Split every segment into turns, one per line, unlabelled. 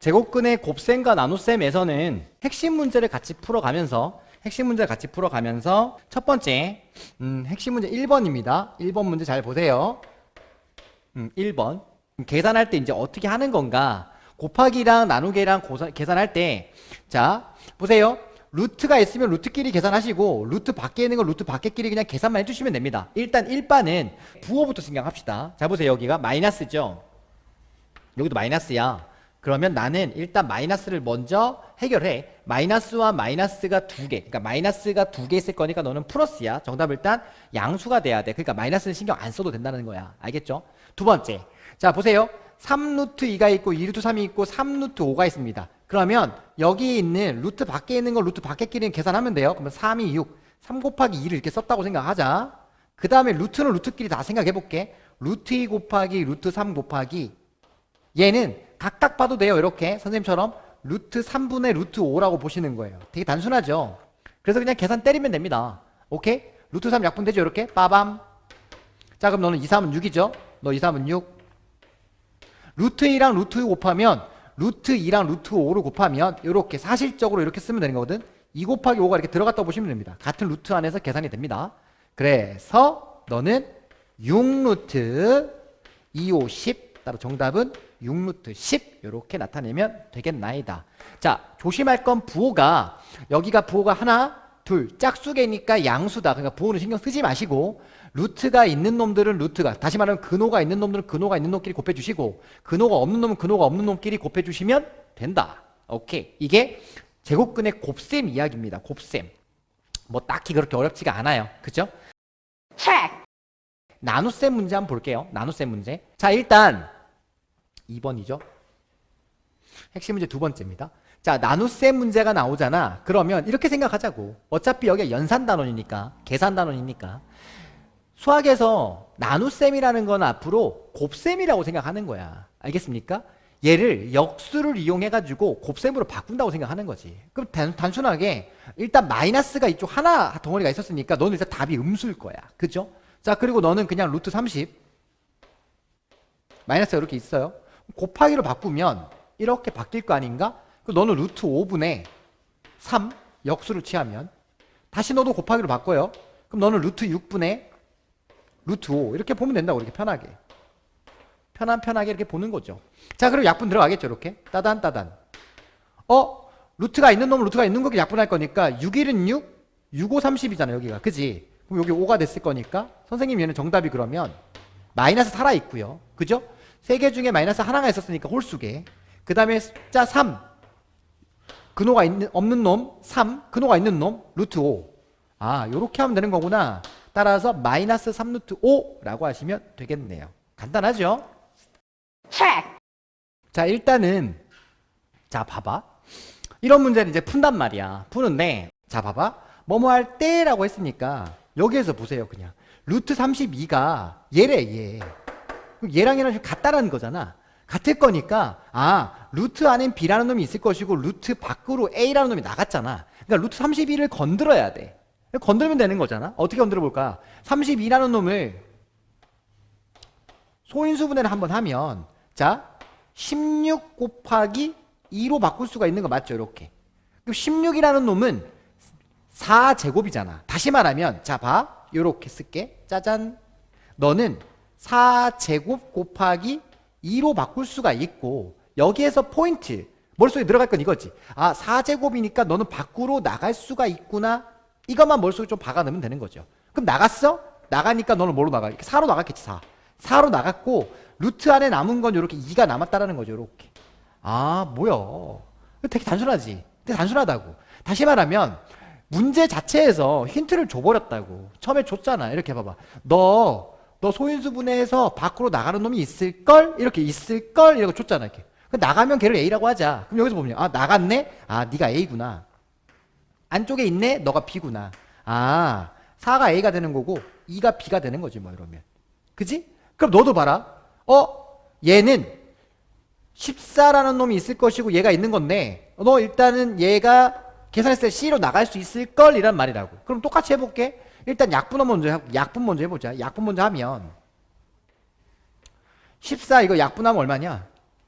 제곱근의 곱셈과 나눗셈에서는 핵심 문제를 같이 풀어가면서 첫 번째 핵심 문제 1번입니다. 1번 문제 잘 보세요. 1번 계산할 때 이제 어떻게 하는 건가? 곱하기랑 나누기랑 계산할 때 자 보세요. 루트가 있으면 루트끼리 계산하시고 루트 밖에 있는 거 루트 밖에끼리 그냥 계산만 해주시면 됩니다. 일단 1반은 부호부터 생각합시다. 자 보세요. 여기가 마이너스죠. 여기도 마이너스야. 그러면 나는 일단 마이너스를 먼저 해결해. 마이너스와 마이너스가 두 개. 그러니까 마이너스가 두 개 있을 거니까 너는 플러스야. 정답 일단 양수가 돼야 돼. 그러니까 마이너스는 신경 안 써도 된다는 거야. 알겠죠? 두 번째. 자 보세요. 3루트 2가 있고 2루트 3이 있고 3루트 5가 있습니다. 그러면 여기 있는 루트 밖에 있는 거 루트 밖에끼리 계산하면 돼요. 그러면 3이 6. 3 곱하기 2를 이렇게 썼다고 생각하자. 그 다음에 루트는 루트끼리 다 생각해 볼게. 루트 2 곱하기 루트 3 곱하기 얘는 각각 봐도 돼요. 이렇게 선생님처럼 루트 3분의 루트 5라고 보시는 거예요. 되게 단순하죠. 그래서 그냥 계산 때리면 됩니다. 오케이? 루트 3 약분되죠. 이렇게 빠밤. 자 그럼 너는 2, 3은 6이죠. 너 2, 3은 6. 루트 2랑 루트 2 곱하면 루트 2랑 루트 5를 곱하면 이렇게 사실적으로 이렇게 쓰면 되는 거거든. 2 곱하기 5가 이렇게 들어갔다고 보시면 됩니다. 같은 루트 안에서 계산이 됩니다. 그래서 너는 6루트 2, 5, 10 따로 정답은 6루트 10 이렇게 나타내면 되겠나이다. 자 조심할 건 부호가 여기가 부호가 하나 둘 짝수개니까 양수다. 그러니까 부호는 신경 쓰지 마시고 루트가 있는 놈들은 루트가 다시 말하면 근호가 있는 놈들은 근호가 있는 놈끼리 곱해주시고 근호가 없는 놈은 근호가 없는 놈끼리 곱해주시면 된다. 오케이. 이게 제곱근의 곱셈 이야기입니다. 곱셈 뭐 딱히 그렇게 어렵지가 않아요. 그죠? 나눗셈 문제 한번 볼게요. 나눗셈 문제. 자 일단 2번이죠. 핵심 문제 두 번째입니다. 자 나눗셈 문제가 나오잖아. 그러면 이렇게 생각하자고. 어차피 여기가 연산단원이니까 계산단원이니까 수학에서 나눗셈이라는 건 앞으로 곱셈이라고 생각하는 거야. 알겠습니까? 얘를 역수를 이용해 가지고 곱셈으로 바꾼다고 생각하는 거지. 그럼 단순하게 일단 마이너스가 이쪽 하나 덩어리가 있었으니까 너는 일단 답이 음수일 거야. 그죠? 자 그리고 너는 그냥 루트 30 마이너스가 이렇게 있어요. 곱하기로 바꾸면 이렇게 바뀔 거 아닌가? 그럼 너는 루트 5분의 3 역수를 취하면 다시 너도 곱하기로 바꿔요. 그럼 너는 루트 6분의 루트 5 이렇게 보면 된다고. 이렇게 편하게 편하게 이렇게 보는 거죠. 자 그리고 약분 들어가겠죠. 이렇게 따단 루트가 있는 놈은 루트가 있는 거기 약분할 거니까 6일은 6 6, 5, 30이잖아 여기가. 그지? 그럼 여기 5가 됐을 거니까 선생님 얘는 정답이 그러면 마이너스 살아있고요. 그죠? 세 개 중에 마이너스 하나가 있었으니까 홀수계. 그 다음에 숫자 3 근호가 없는 놈 3 근호가 있는 놈 루트 5. 아 요렇게 하면 되는 거구나. 따라서 마이너스 3루트 5라고 하시면 되겠네요. 간단하죠? 자 일단은 자 봐봐. 이런 문제를 이제 푼단 말이야. 푸는데 자 봐봐. 뭐뭐 할 때라고 했으니까 여기에서 보세요. 그냥 루트 32가 얘래. 얘랑 얘랑 같다라는 거잖아. 같을 거니까 아 루트 안엔 B라는 놈이 있을 것이고 루트 밖으로 A라는 놈이 나갔잖아. 그러니까 루트 32를 건드려야 돼. 건들면 되는 거잖아. 어떻게 건드려 볼까? 32라는 놈을 소인수분해를 한번 하면 자 16 곱하기 2로 바꿀 수가 있는 거 맞죠? 이렇게. 그럼 16이라는 놈은 4제곱이잖아. 다시 말하면 자 봐. 이렇게 쓸게. 짜잔. 너는 4제곱 곱하기 2로 바꿀 수가 있고 여기에서 포인트 머릿속에 들어갈 건 이거지. 아 4제곱이니까 너는 밖으로 나갈 수가 있구나. 이것만 머릿속에 좀 박아 넣으면 되는 거죠. 그럼 나갔어? 나가니까 너는 뭐로 나가? 이렇게 4로 나갔겠지. 4로 나갔고 루트 안에 남은 건 이렇게 2가 남았다라는 거죠. 이렇게. 아 뭐야. 되게 단순하지. 되게 단순하다고. 다시 말하면 문제 자체에서 힌트를 줘버렸다고. 처음에 줬잖아. 이렇게 봐봐. 너 소인수분해에서 밖으로 나가는 놈이 있을걸? 이렇게 있을걸? 이렇게 줬잖아. 이렇게. 나가면 걔를 A라고 하자. 그럼 여기서 보면 아 나갔네? 아 네가 A구나. 안쪽에 있네? 너가 B구나. 아 4가 A가 되는 거고 2가 B가 되는 거지 뭐 이러면. 그지? 그럼 너도 봐라. 얘는 14라는 놈이 있을 것이고 얘가 있는 건데 너 일단은 얘가 계산했을 때 C로 나갈 수 있을걸? 이란 말이라고. 그럼 똑같이 해볼게. 일단 약분 먼저 해보자. 약분 먼저 하면 14 이거 약분하면 얼마냐?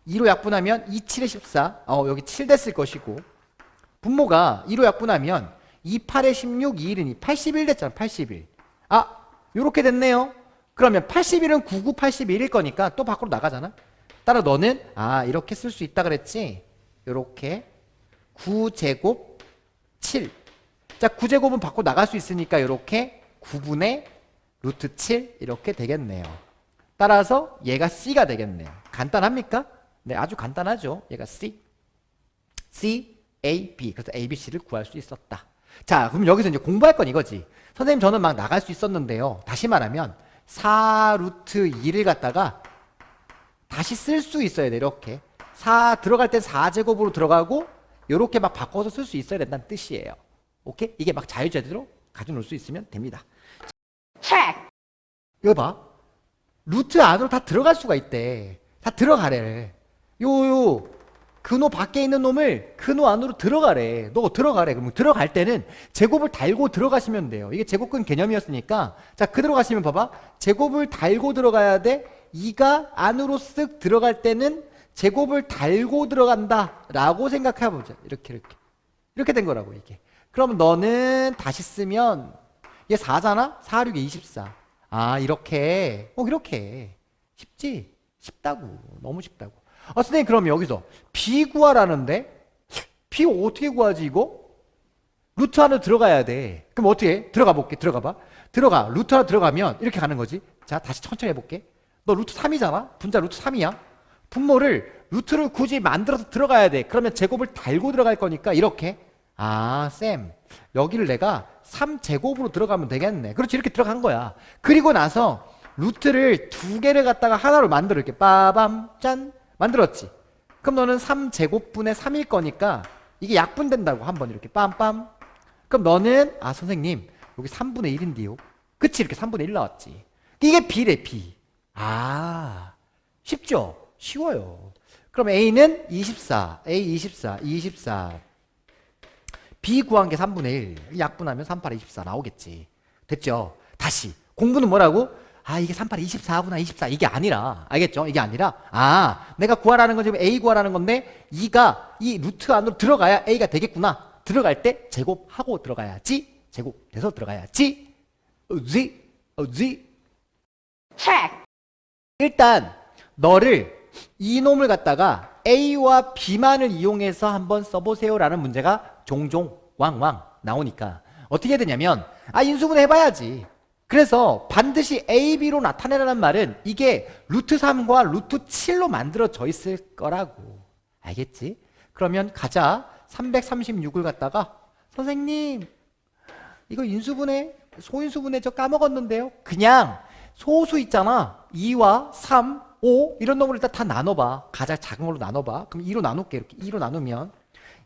2로 약분하면 2, 7에 14. 여기 7 됐을 것이고 분모가 2로 약분하면 2, 8에 16, 2, 1은 2, 81 됐잖아. 81. 요렇게 됐네요. 그러면 81은 99, 81일 거니까 또 밖으로 나가잖아. 따라 너는 이렇게 쓸 수 있다 그랬지. 요렇게 9제곱 7. 자, 9제곱은 밖으로 나갈 수 있으니까 요렇게 9분의 루트 7 이렇게 되겠네요. 따라서 얘가 C가 되겠네요. 간단합니까? 네, 아주 간단하죠. 얘가 C, A, B. 그래서 A, B, C를 구할 수 있었다. 자, 그럼 여기서 이제 공부할 건 이거지. 선생님 저는 막 나갈 수 있었는데요. 다시 말하면 4 루트 2를 갖다가 다시 쓸 수 있어야 돼. 이렇게 4 들어갈 땐 4제곱으로 들어가고 이렇게 막 바꿔서 쓸 수 있어야 된다는 뜻이에요. 오케이? 이게 막 자유자재로 가져놓을 수 있으면 됩니다. 이거 봐. 루트 안으로 다 들어갈 수가 있대. 다 들어가래. 근호 밖에 있는 놈을 근호 안으로 들어가래. 너 들어가래. 그럼 들어갈 때는 제곱을 달고 들어가시면 돼요. 이게 제곱근 개념이었으니까. 자, 그대로 가시면 봐봐. 제곱을 달고 들어가야 돼. 2가 안으로 쓱 들어갈 때는 제곱을 달고 들어간다 라고 생각해보자. 이렇게 된 거라고 이게. 그럼 너는 다시 쓰면 얘 4잖아? 4, 6에 24. 이렇게. 이렇게. 쉽지? 쉽다고. 너무 쉽다고. 선생님 그럼 여기서 B 구하라는데 B 어떻게 구하지 이거? 루트 안으로 들어가야 돼. 그럼 어떻게 해? 들어가 볼게. 들어가봐. 들어가. 루트 안으로 들어가면 이렇게 가는 거지. 자, 다시 천천히 해볼게. 너 루트 3이잖아? 분자 루트 3이야. 분모를 루트를 굳이 만들어서 들어가야 돼. 그러면 제곱을 달고 들어갈 거니까 이렇게. 쌤 여기를 내가 3제곱으로 들어가면 되겠네. 그렇지, 이렇게 들어간 거야. 그리고 나서 루트를 두 개를 갖다가 하나로 만들어. 이렇게 빠밤 짠 만들었지. 그럼 너는 3제곱분의 3일 거니까 이게 약분된다고. 한번 이렇게 빰빰. 그럼 너는 선생님 여기 3분의 1인데요. 그치, 이렇게 3분의 1 나왔지. 이게 B래. B. 쉽죠? 쉬워요. 그럼 A는 24, A 24, 24. B 구한 게 3분의 1. 약분하면 3, 8, 24 나오겠지. 됐죠? 다시. 공부는 뭐라고? 이게 3, 8, 24구나, 24. 이게 아니라. 알겠죠? 이게 아니라. 내가 구하라는 건 지금 A 구하라는 건데, 2가 이 루트 안으로 들어가야 A가 되겠구나. 들어갈 때 제곱하고 들어가야지. 제곱돼서 들어가야지. 일단, 너를 이놈을 갖다가 A와 B만을 이용해서 한번 써보세요라는 문제가 종종 왕왕 나오니까 어떻게 해야 되냐면 인수분해 해봐야지. 그래서 반드시 A, B로 나타내라는 말은 이게 루트 3과 루트 7로 만들어져 있을 거라고. 알겠지? 그러면 가자. 336을 갖다가 선생님 이거 인수분해 소인수분해 저 까먹었는데요. 그냥 소수 있잖아. 2와 3, 5 이런 놈을 일단 다 나눠봐. 가장 작은 걸로 나눠봐. 그럼 2로 나눌게. 이렇게 2로 나누면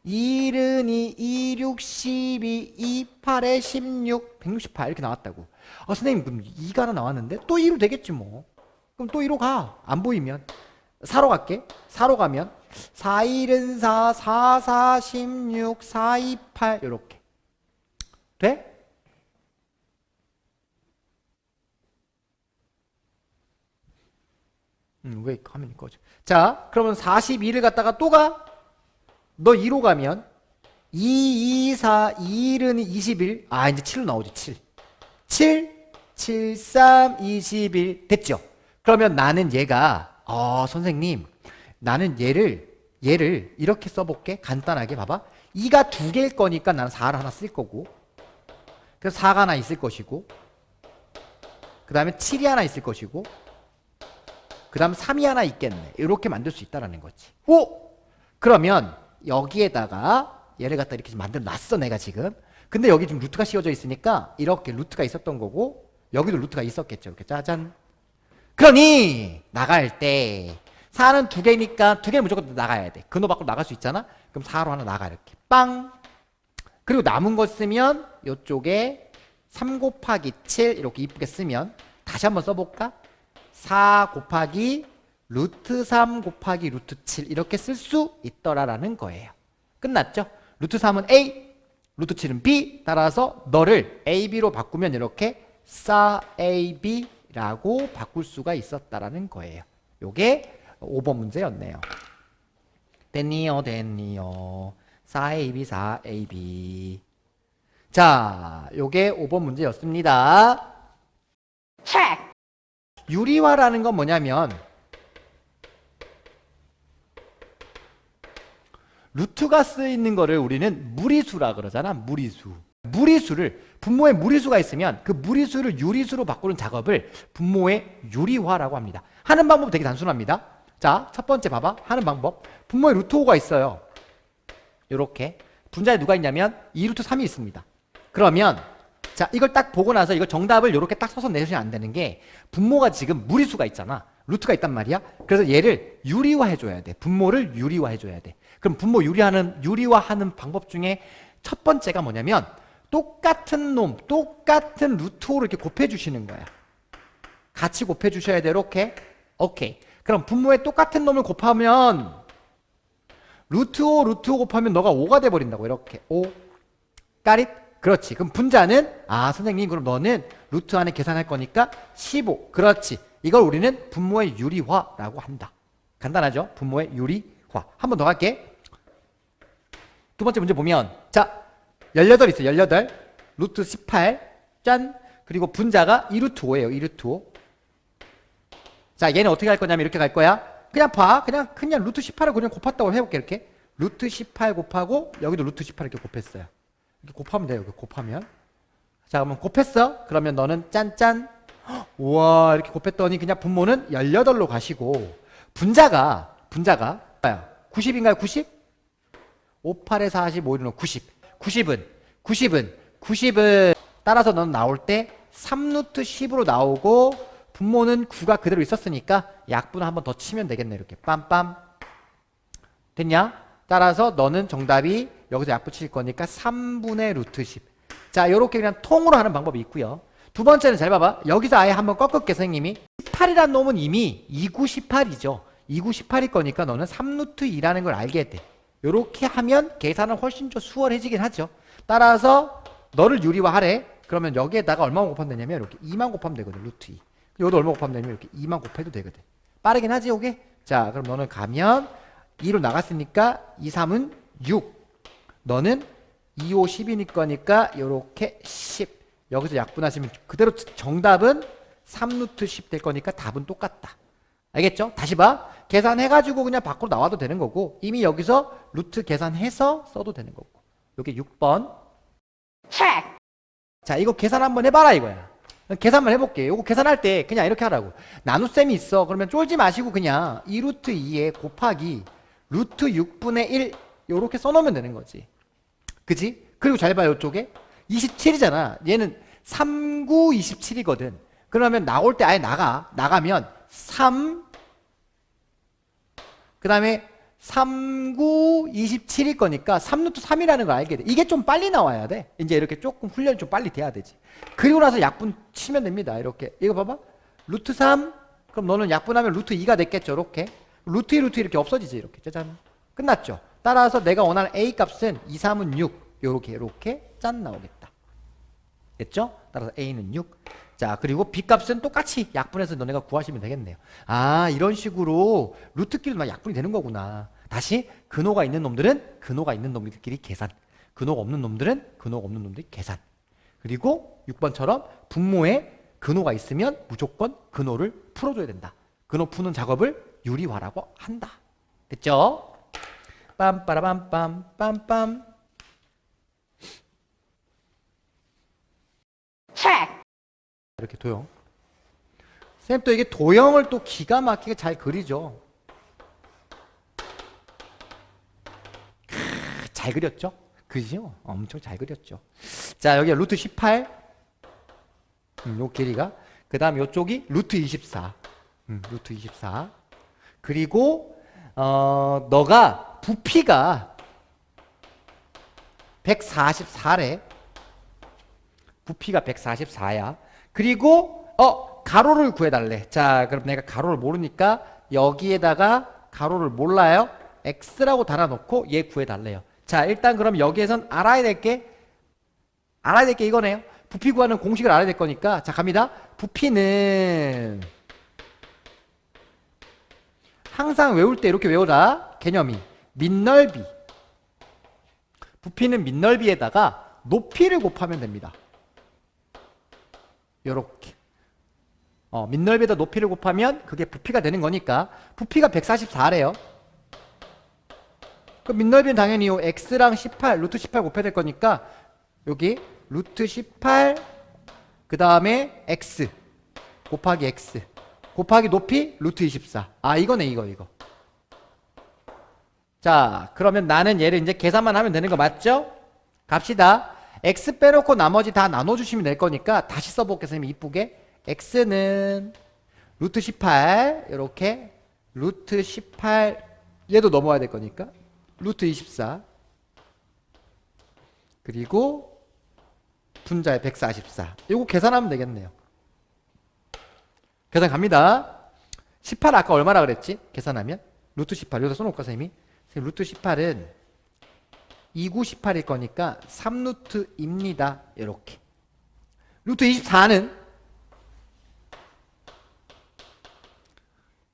1은 2, 2, 6, 12, 2, 8에 16, 168 이렇게 나왔다고. 선생님 그럼 2가 하나 나왔는데 또 2로 되겠지 뭐. 그럼 또 2로 가. 안 보이면 4로 갈게. 4로 가면 4, 1은 4, 4, 4, 16, 4, 2, 8 이렇게 돼? 왜 화면이 꺼져? 자, 그러면 42를 갖다가 또 가. 너 2로 가면 2, 2, 4, 2, 1은 21. 이제 7로 나오지. 7, 7, 3, 21 됐죠? 그러면 나는 얘가 선생님 나는 얘를 이렇게 써볼게. 간단하게 봐봐. 2가 두 개일 거니까 나는 4를 하나 쓸 거고, 그래서 4가 하나 있을 것이고, 그 다음에 7이 하나 있을 것이고, 그 다음 3이 하나 있겠네. 이렇게 만들 수 있다는 거지. 그러면 여기에다가 얘를 갖다 이렇게 만들어 놨어 내가 지금. 근데 여기 지금 루트가 씌워져 있으니까 이렇게 루트가 있었던 거고, 여기도 루트가 있었겠죠. 이렇게 짜잔. 그러니 나갈 때 4는 두 개니까 두 개 무조건 나가야 돼. 근호 밖으로 나갈 수 있잖아. 그럼 4로 하나 나가. 이렇게 빵. 그리고 남은 거 쓰면 이쪽에 3 곱하기 7 이렇게 이쁘게 쓰면, 다시 한번 써볼까? 4 곱하기 루트 3 곱하기 루트 7 이렇게 쓸 수 있더라라는 거예요. 끝났죠? 루트 3은 A, 루트 7은 B. 따라서 너를 A, B로 바꾸면 이렇게 4AB라고 바꿀 수가 있었다라는 거예요. 요게 5번 문제였네요. 됐니요, 됐니요. 4ab, 4ab. 자, 요게 5번 문제였습니다.
check,
유리화라는 건 뭐냐면 루트가 쓰이는 거를 우리는 무리수라 그러잖아. 무리수. 무리수를 분모에 무리수가 있으면 그 무리수를 유리수로 바꾸는 작업을 분모의 유리화라고 합니다. 하는 방법 되게 단순합니다. 자, 첫 번째 봐봐. 하는 방법. 분모에 루트 5가 있어요. 요렇게. 분자에 누가 있냐면 2루트 3이 있습니다. 그러면 자, 이걸 딱 보고 나서 이거 정답을 요렇게 딱 써서 내시면 안 되는 게 분모가 지금 무리수가 있잖아. 루트가 있단 말이야. 그래서 얘를 유리화해 줘야 돼. 분모를 유리화해 줘야 돼. 그럼 분모 유리화하는 방법 중에 첫 번째가 뭐냐면 똑같은 놈, 똑같은 루트 5를 이렇게 곱해 주시는 거야. 같이 곱해 주셔야 돼. 이렇게. 오케이. 그럼 분모에 똑같은 놈을 곱하면 루트 5 곱하면 너가 5가 돼 버린다고. 이렇게. 5. 까릿? 그렇지. 그럼 분자는 선생님 그럼 너는 루트 안에 계산할 거니까 15. 그렇지. 이걸 우리는 분모의 유리화라고 한다. 간단하죠? 분모의 유리화. 한 번 더 갈게. 두 번째 문제 보면 자 18 있어. 18. 루트 18. 짠. 그리고 분자가 2루트 5예요. 2루트 5. 자 얘는 어떻게 할 거냐면 이렇게 갈 거야. 그냥 봐. 그냥 루트 18을 그냥 곱했다고 해볼게. 이렇게. 루트 18 곱하고 여기도 루트 18 이렇게 곱했어요. 이렇게 곱하면 돼요. 이렇게 곱하면. 자 그러면 곱했어. 그러면 너는 짠짠. 우와 이렇게 곱했더니 그냥 분모는 18로 가시고 분자가 90인가요? 90? 5, 8에 40, 5, 1은 90. 90은 따라서 너는 나올 때 3루트 10으로 나오고 분모는 9가 그대로 있었으니까 약분 한 번 더 치면 되겠네. 이렇게 빰빰. 됐냐? 따라서 너는 정답이 여기서 약분 칠 거니까 3분의 루트 10. 자 요렇게 그냥 통으로 하는 방법이 있고요. 두 번째는 잘 봐봐. 여기서 아예 한번 꺾을게 선생님이. 18이란 놈은 이미 2구 18이죠. 2구 18일 거니까 너는 3루트 2라는 걸 알게 돼. 요렇게 하면 계산은 훨씬 더 수월해지긴 하죠. 따라서 너를 유리화하래. 그러면 여기에다가 얼마만 곱하면 되냐면 이렇게 2만 곱하면 되거든. 루트 2. 여기도 얼마 곱하면 되냐면 이렇게 2만 곱해도 되거든. 빠르긴 하지 요게. 자 그럼 너는 가면 2로 나갔으니까 2, 3은 6. 너는 2, 5, 10이니 거니까 요렇게 10. 여기서 약분하시면 그대로 정답은 3루트 10 될 거니까 답은 똑같다. 알겠죠? 다시 봐. 계산해가지고 그냥 밖으로 나와도 되는 거고 이미 여기서 루트 계산해서 써도 되는 거고. 요게 6번.
check,
자 이거 계산 한번 해봐라 이거야. 계산만 해볼게. 요거 계산할 때 그냥 이렇게 하라고. 나눗셈이 있어. 그러면 쫄지 마시고 그냥 2루트 2에 곱하기 루트 6분의 1 요렇게 써놓으면 되는 거지. 그지? 그리고 잘 봐요. 이쪽에 27이잖아. 얘는 3, 9, 27이거든. 그러면 나올 때 아예 나가면 3, 그 다음에 3, 9, 27일 거니까 3루트 3이라는 걸 알게 돼. 이게 좀 빨리 나와야 돼. 이제 이렇게 조금 훈련이 좀 빨리 돼야 되지. 그리고 나서 약분 치면 됩니다. 이렇게. 이거 봐봐. 루트 3, 그럼 너는 약분하면 루트 2가 됐겠죠. 이렇게. 루트 2, 루트 2 이렇게 없어지지. 이렇게. 짜잔. 끝났죠. 따라서 내가 원하는 A 값은 2, 3은 6. 요렇게 짠 나오겠다. 됐죠? 따라서 A는 6. 자 그리고 B 값은 똑같이 약분해서 너네가 구하시면 되겠네요. 이런 식으로 루트끼리 막 약분이 되는 거구나. 다시 근호가 있는 놈들은 근호가 있는 놈들끼리 계산, 근호가 없는 놈들은 근호가 없는 놈들끼리 계산. 그리고 6번처럼 분모에 근호가 있으면 무조건 근호를 풀어줘야 된다. 근호 푸는 작업을 유리화라고 한다. 됐죠? 빰빠라빰빰 빰빰.
check,
이렇게 도형. 쌤 또 이게 도형을 또 기가 막히게 잘 그리죠. 잘 그렸죠? 그죠? 엄청 잘 그렸죠. 자 여기 루트 18. 요 길이가. 그 다음 요쪽이 루트 24. 루트 24. 그리고 너가 부피가 144래. 부피가 144야. 그리고 가로를 구해달래. 자 그럼 내가 가로를 모르니까 여기에다가 가로를 몰라요. x라고 달아놓고 얘 구해달래요. 자 일단 그럼 여기에선 알아야 될 게 이거네요. 부피 구하는 공식을 알아야 될 거니까 자 갑니다. 부피는 항상 외울 때 이렇게 외우라. 개념이 밑넓이. 부피는 밑넓이에다가 높이를 곱하면 됩니다. 요렇게. 밑넓이에다 높이를 곱하면 그게 부피가 되는 거니까 부피가 144래요. 그 밑넓이는 당연히 요 x랑 18, 루트 18 곱해야 될 거니까 여기 루트 18 그 다음에 x 곱하기 x 곱하기 높이 루트 24. 아 이거네 이거. 자 그러면 나는 얘를 이제 계산만 하면 되는 거 맞죠? 갑시다. x 빼놓고 나머지 다 나눠주시면 될 거니까 다시 써볼게요. 선생님 이쁘게. x는 루트 18 이렇게 루트 18 얘도 넘어야 될 거니까 루트 24 그리고 분자에 144 이거 계산하면 되겠네요. 계산 갑니다. 18 아까 얼마라 그랬지? 계산하면 루트 18 여기다 써놓을까 선생님이? 루트 18은 2918일 거니까 3루트입니다. 이렇게. 루트 24는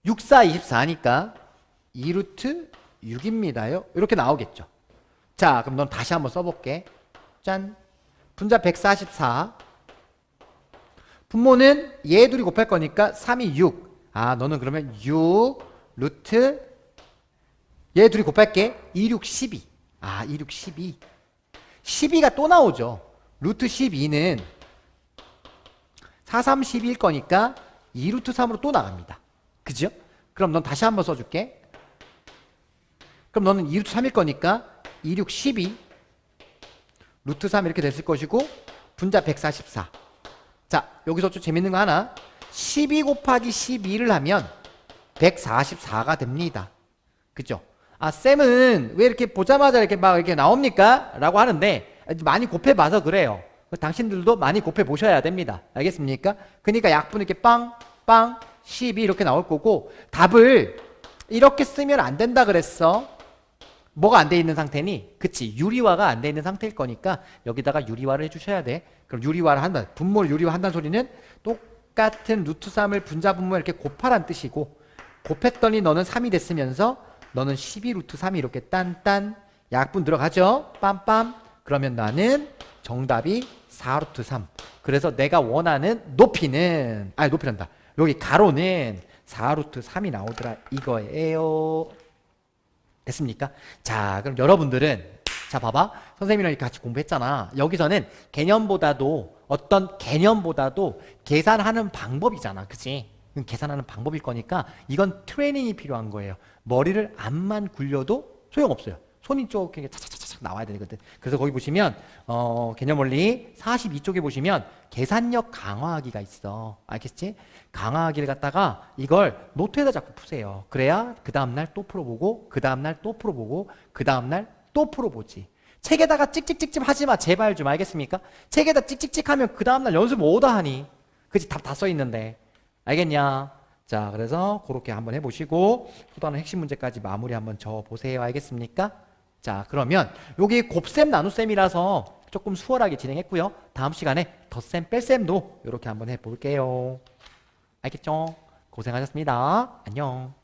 6424니까 2루트 6입니다요. 이렇게 나오겠죠. 자, 그럼 넌 다시 한번 써볼게. 짠. 분자 144. 분모는 얘 둘이 곱할 거니까 3이 6. 아, 너는 그러면 6 루트 얘 둘이 곱할게. 2, 6, 12. 아, 2, 6, 12. 12가 또 나오죠. 루트 12는 4, 3, 12일 거니까 2 루트 3으로 또 나갑니다. 그죠? 그럼 넌 다시 한번 써줄게. 그럼 너는 2 루트 3일 거니까 2, 6, 12 루트 3 이렇게 됐을 것이고 분자 144. 자, 여기서 좀 재밌는 거 하나. 12 곱하기 12를 하면 144가 됩니다. 그죠? 아, 쌤은 왜 이렇게 보자마자 이렇게 막 이렇게 나옵니까? 라고 하는데 많이 곱해봐서 그래요. 당신들도 많이 곱해보셔야 됩니다. 알겠습니까? 그러니까 약분 이렇게 빵, 빵, 12 이렇게 나올 거고 답을 이렇게 쓰면 안 된다 그랬어. 뭐가 안 돼 있는 상태니? 그치, 유리화가 안 돼 있는 상태일 거니까 여기다가 유리화를 해주셔야 돼. 그럼 유리화를 한다. 분모를 유리화 한다는 소리는 똑같은 루트 3을 분자 분모 이렇게 곱하란 뜻이고 곱했더니 너는 3이 됐으면서 너는 12 루트 3이 이렇게 딴딴 약분 들어가죠? 빰빰. 그러면 나는 정답이 4 루트 3. 그래서 내가 원하는 높이는 높이란다. 여기 가로는 4 루트 3이 나오더라 이거예요. 됐습니까? 자, 그럼 여러분들은 자 봐봐. 선생님이랑 이렇게 같이 공부했잖아. 여기서는 어떤 개념보다도 계산하는 방법이잖아. 그치? 계산하는 방법일 거니까 이건 트레이닝이 필요한 거예요. 머리를 암만 굴려도 소용없어요. 손이 쭉 차차차차 나와야 되거든. 그래서 거기 보시면 개념 원리 42쪽에 보시면 계산력 강화하기가 있어. 알겠지? 강화하기를 갖다가 이걸 노트에다 자꾸 푸세요. 그래야 그 다음날 또 풀어보고 그 다음날 또 풀어보고 그 다음날 또 풀어보지. 책에다가 찍찍찍찍 하지마. 제발 좀 알겠습니까? 책에다 찍찍찍 하면 그 다음날 연습 뭐다 하니? 그치? 답 다 써있는데. 알겠냐? 자, 그래서 그렇게 한번 해보시고 또 다른 핵심 문제까지 마무리 한번 적어보세요. 알겠습니까? 자, 그러면 여기 곱셈 나눗셈이라서 조금 수월하게 진행했고요. 다음 시간에 덧셈 뺄셈도 이렇게 한번 해볼게요. 알겠죠? 고생하셨습니다. 안녕.